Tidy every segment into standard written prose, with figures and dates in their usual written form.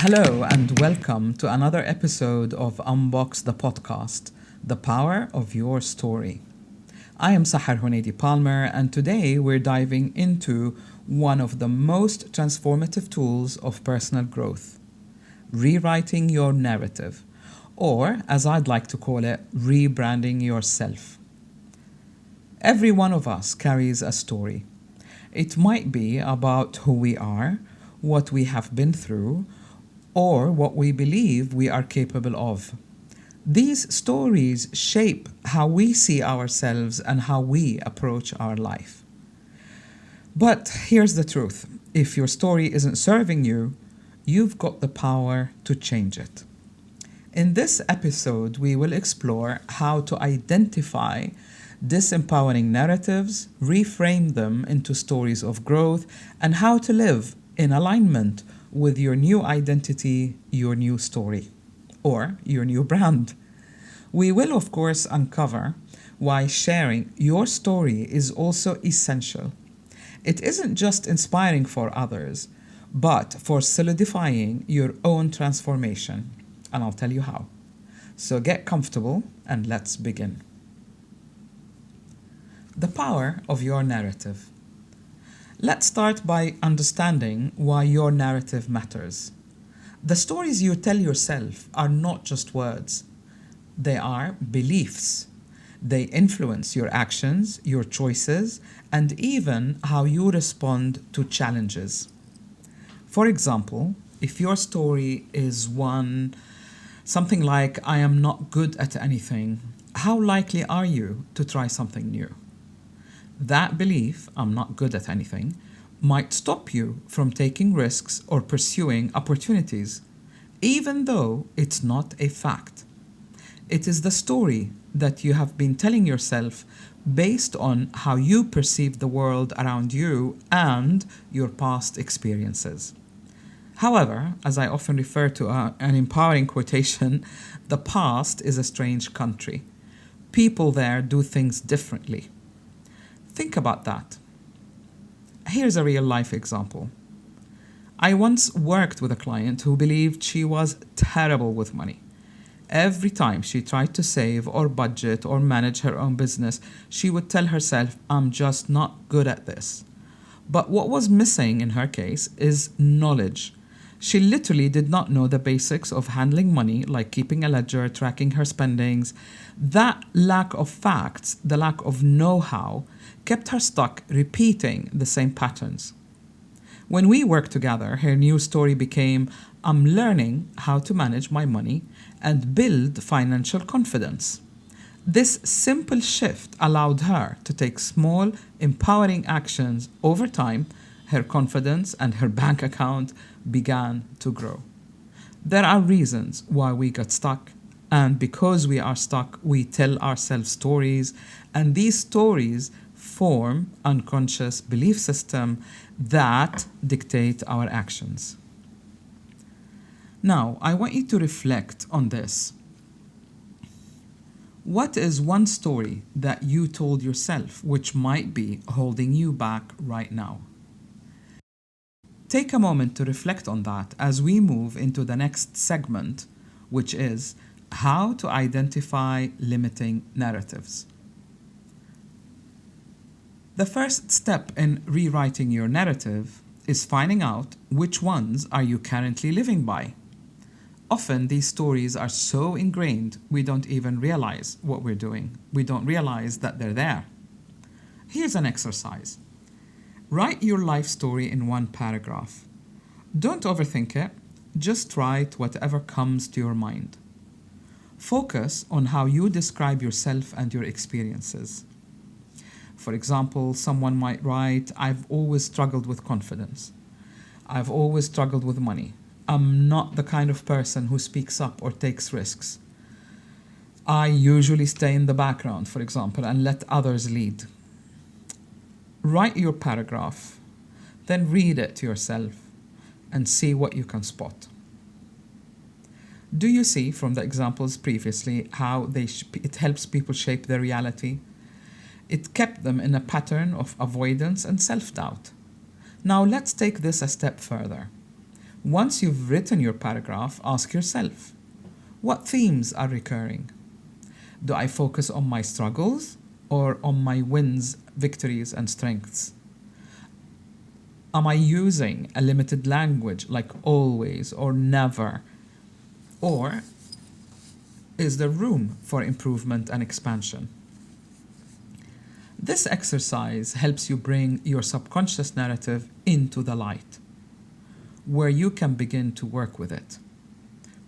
Hello and welcome to another episode of Unbox the Podcast, The Power of Your Story. I am Sahar Hunaidi Palmer, and today we're diving into one of the most transformative tools of personal growth, rewriting your narrative, or as I'd like to call it, rebranding yourself. Every one of us carries a story. It might be about who we are, what we have been through, or what we believe we are capable of. These stories shape how we see ourselves and how we approach our life. But here's the truth. If your story isn't serving you, you've got the power to change it. In this episode, we will explore how to identify disempowering narratives, reframe them into stories of growth, and how to live in alignment with your new identity, your new story, or your new brand. We will, of course, uncover why sharing your story is also essential. It isn't just inspiring for others, but for solidifying your own transformation. And I'll tell you how. So get comfortable and let's begin. The power of your narrative. Let's start by understanding why your narrative matters. The stories you tell yourself are not just words. They are beliefs. They influence your actions, your choices, and even how you respond to challenges. For example, if your story is something like, I am not good at anything, how likely are you to try something new? That belief, I'm not good at anything, might stop you from taking risks or pursuing opportunities, even though it's not a fact. It is the story that you have been telling yourself based on how you perceive the world around you and your past experiences. However, as I often refer to an empowering quotation, the past is a strange country. People there do things differently. Think about that. Here's a real life example. I once worked with a client who believed she was terrible with money. Every time she tried to save or budget or manage her own business, she would tell herself, I'm just not good at this. But what was missing in her case is knowledge. She literally did not know the basics of handling money, like keeping a ledger, tracking her spendings. That lack of facts, the lack of know-how, kept her stuck repeating the same patterns. When we worked together, her new story became, I'm learning how to manage my money and build financial confidence. This simple shift allowed her to take small, empowering actions. Over time. Her confidence and her bank account began to grow. There are reasons why we got stuck, and because we are stuck, we tell ourselves stories, and these stories form unconscious belief system that dictate our actions. Now, I want you to reflect on this. What is one story that you told yourself which might be holding you back right now? Take a moment to reflect on that as we move into the next segment, which is how to identify limiting narratives. The first step in rewriting your narrative is finding out which ones are you currently living by. Often these stories are so ingrained we don't even realize what we're doing. We don't realize that they're there. Here's an exercise. Write your life story in one paragraph. Don't overthink it, just write whatever comes to your mind. Focus on how you describe yourself and your experiences. For example, someone might write, I've always struggled with confidence. I've always struggled with money. I'm not the kind of person who speaks up or takes risks. I usually stay in the background, for example, and let others lead. Write your paragraph, then read it to yourself and see what you can spot. Do you see from the examples previously how it helps people shape their reality? It kept them in a pattern of avoidance and self-doubt. Now let's take this a step further. Once you've written your paragraph, ask yourself, what themes are recurring? Do I focus on my struggles or on my wins, victories, and strengths? Am I using a limited language like always or never? Or is there room for improvement and expansion? This exercise helps you bring your subconscious narrative into the light, where you can begin to work with it.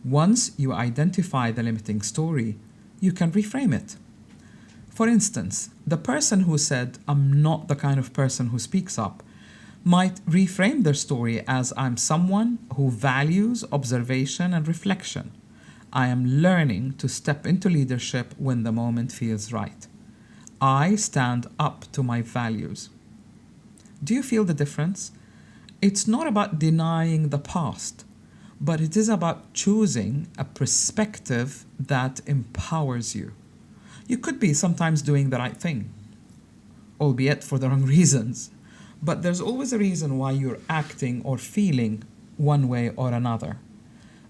Once you identify the limiting story, you can reframe it. For instance, the person who said, "I'm not the kind of person who speaks up," might reframe their story as, "I'm someone who values observation and reflection. I am learning to step into leadership when the moment feels right. I stand up to my values." Do you feel the difference? It's not about denying the past, but it is about choosing a perspective that empowers you. You could be sometimes doing the right thing, albeit for the wrong reasons, but there's always a reason why you're acting or feeling one way or another.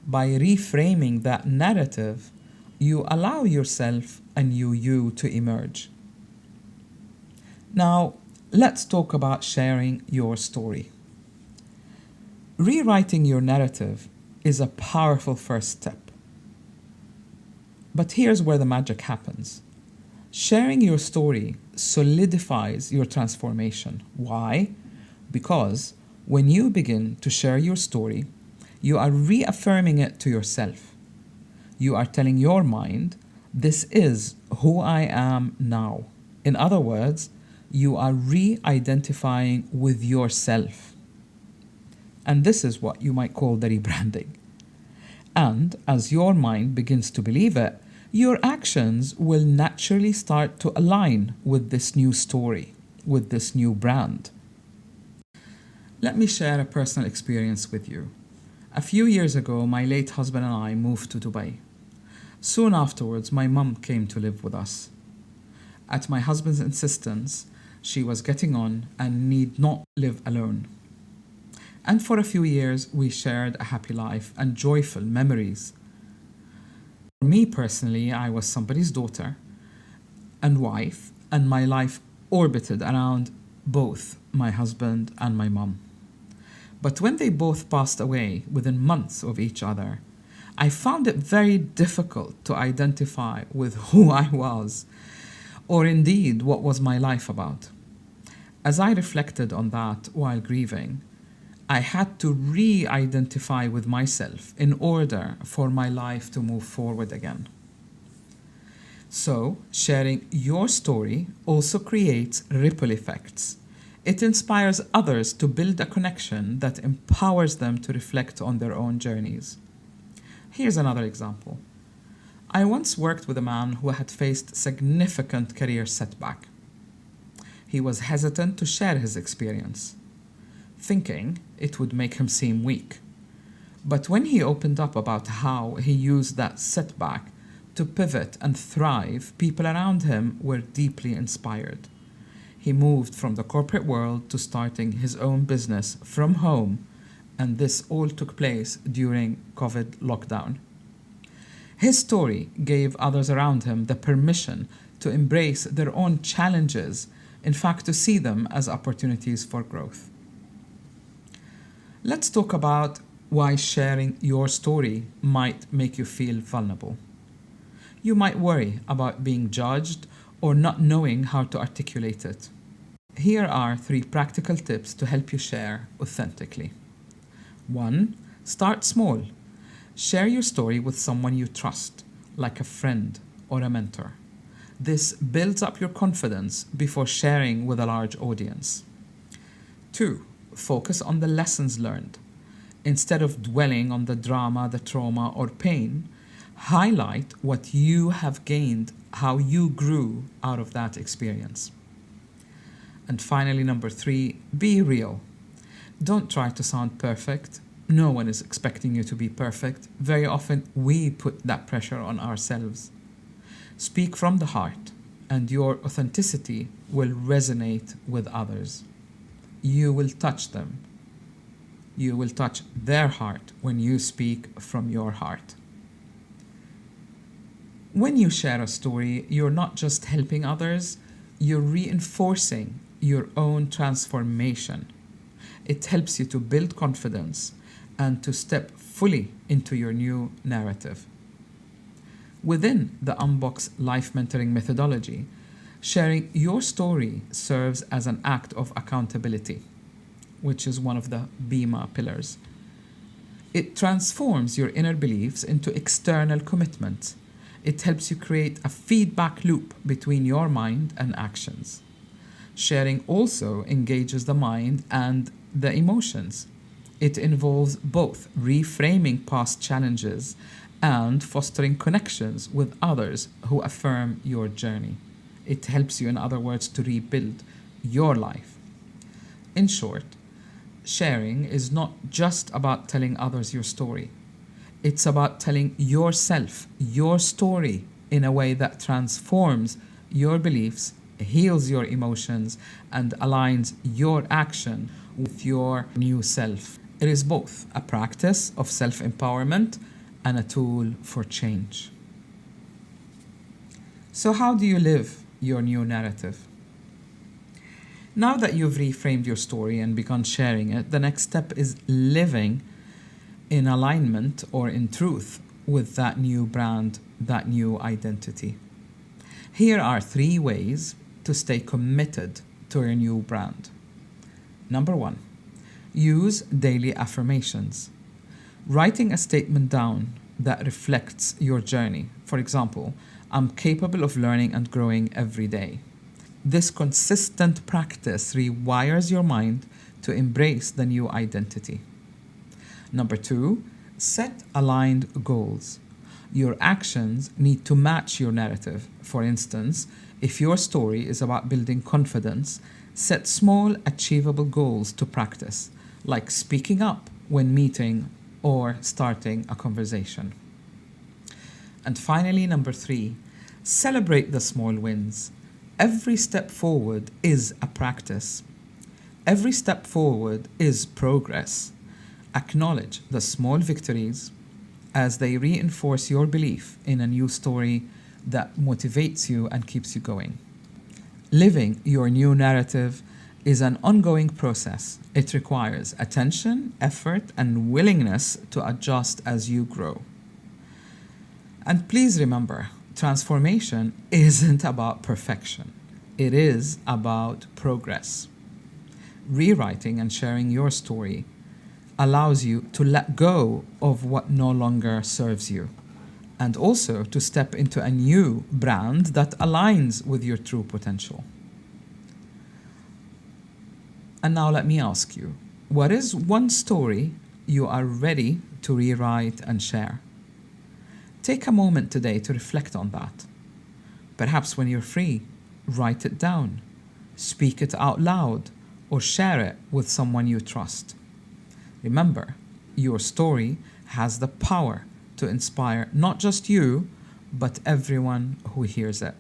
By reframing that narrative, you allow yourself a new you to emerge. Now, let's talk about sharing your story. Rewriting your narrative is a powerful first step. But here's where the magic happens. Sharing your story solidifies your transformation. Why? Because when you begin to share your story, you are reaffirming it to yourself. You are telling your mind, "This is who I am now." In other words, you are re-identifying with yourself. And this is what you might call the rebranding. And as your mind begins to believe it, your actions will naturally start to align with this new story, with this new brand. Let me share a personal experience with you. A few years ago, my late husband and I moved to Dubai. Soon afterwards, my mum came to live with us. At my husband's insistence, she was getting on and need not live alone. And for a few years, we shared a happy life and joyful memories. For me personally, I was somebody's daughter and wife, and my life orbited around both my husband and my mum. But when they both passed away within months of each other, I found it very difficult to identify with who I was, or indeed what was my life about. As I reflected on that while grieving, I had to re-identify with myself in order for my life to move forward again. So, sharing your story also creates ripple effects. It inspires others to build a connection that empowers them to reflect on their own journeys. Here's another example. I once worked with a man who had faced significant career setback. He was hesitant to share his experience, thinking it would make him seem weak. But when he opened up about how he used that setback to pivot and thrive, people around him were deeply inspired. He moved from the corporate world to starting his own business from home, and this all took place during COVID lockdown. His story gave others around him the permission to embrace their own challenges, in fact, to see them as opportunities for growth. Let's talk about why sharing your story might make you feel vulnerable. You might worry about being judged or not knowing how to articulate it. Here are 3 practical tips to help you share authentically. 1. Start small. Share your story with someone you trust, like a friend or a mentor. This builds up your confidence before sharing with a large audience. 2. Focus on the lessons learned. Instead of dwelling on the drama, the trauma, or pain, highlight what you have gained, how you grew out of that experience. And finally, number 3, be real. Don't try to sound perfect. No one is expecting you to be perfect. Very often, we put that pressure on ourselves. Speak from the heart, and your authenticity will resonate with others. You will touch them. You will touch their heart when you speak from your heart. When you share a story, you're not just helping others, you're reinforcing your own transformation. It helps you to build confidence and to step fully into your new narrative. Within the Unbox Life Mentoring methodology, sharing your story serves as an act of accountability, which is one of the BEMA pillars. It transforms your inner beliefs into external commitment. It helps you create a feedback loop between your mind and actions. Sharing also engages the mind and the emotions. It involves both reframing past challenges and fostering connections with others who affirm your journey. It helps you, in other words, to rebuild your life. In short, sharing is not just about telling others your story. It's about telling yourself your story in a way that transforms your beliefs, heals your emotions, and aligns your action with your new self. It is both a practice of self-empowerment and a tool for change. So how do you live your new narrative? Now that you've reframed your story and begun sharing it, the next step is living in alignment or in truth with that new brand, that new identity. Here are 3 ways to stay committed to your new brand. Number 1, use daily affirmations. Writing a statement down that reflects your journey. For example, I'm capable of learning and growing every day. This consistent practice rewires your mind to embrace the new identity. Number 2, set aligned goals. Your actions need to match your narrative. For instance, if your story is about building confidence, set small, achievable goals to practice, like speaking up when meeting or starting a conversation. And finally, number 3, celebrate the small wins. Every step forward is a practice. Every step forward is progress. Acknowledge the small victories as they reinforce your belief in a new story that motivates you and keeps you going. Living your new narrative is an ongoing process. It requires attention, effort, and willingness to adjust as you grow. And please remember, transformation isn't about perfection. It is about progress. Rewriting and sharing your story allows you to let go of what no longer serves you, and also to step into a new brand that aligns with your true potential. And now let me ask you, what is one story you are ready to rewrite and share? Take a moment today to reflect on that. Perhaps when you're free, write it down, speak it out loud, or share it with someone you trust. Remember, your story has the power to inspire not just you, but everyone who hears it.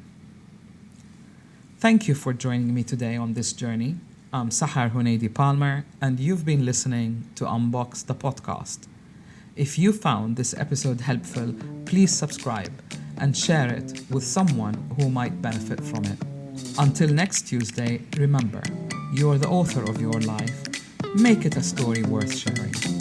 Thank you for joining me today on this journey. I'm Sahar Hunaidi Palmer, and you've been listening to Unbox the podcast. If you found this episode helpful, please subscribe and share it with someone who might benefit from it. Until next Tuesday, remember, you're the author of your life. Make it a story worth sharing.